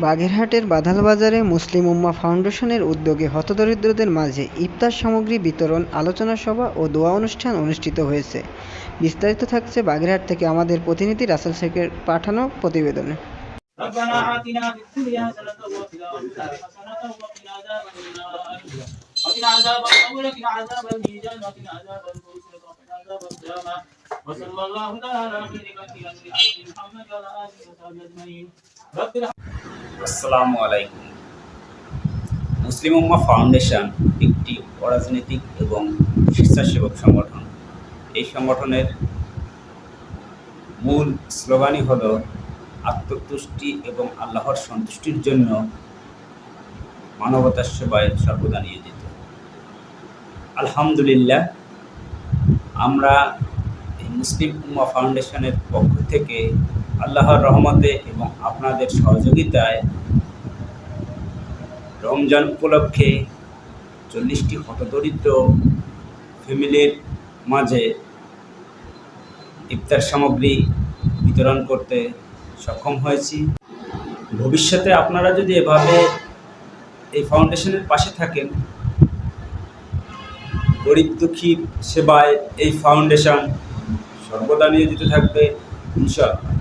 বাগেরহাটের বাধাল বাজারে মুসলিম উম্মাহ ফাউন্ডেশনের উদ্যোগে হতদরিদ্রদের মাঝে ইফতার সামগ্রী বিতরণ, আলোচনা সভা ও দোয়া অনুষ্ঠান অনুষ্ঠিত হয়েছে। বিস্তারিত থাকছে বাগেরহাট থেকে আমাদের প্রতিনিধি রাসেল শেখের পাঠানো প্রতিবেদনে। আসসালামু আলাইকুম। মুসলিম উম্মাহ ফাউন্ডেশন একটি অরাজনৈতিক এবং স্বেচ্ছাসেবক সংগঠন। এই সংগঠনের মূল স্লোগানই হলো আত্মতুষ্টি এবং আল্লাহর সন্তুষ্টির জন্য মানবতার সেবায় সর্বদা নিয়োজিত। আলহামদুলিল্লাহ, আমরা এই মুসলিম উম্মাহ ফাউন্ডেশনের পক্ষ থেকে আল্লাহর রহমতে এবং আপনাদের সহযোগিতায় রমজান উপলক্ষে 40টি হতদরিদ্র ফ্যামিলির মাঝে ইফতার সামগ্রী বিতরণ করতে সক্ষম হয়েছি। ভবিষ্যতে আপনারা যদি এভাবে এই ফাউন্ডেশনের পাশে থাকেন, গরিব দুঃখীর সেবায় এই ফাউন্ডেশন সর্বদা নিয়োজিত থাকবে ইনশাআল্লাহ।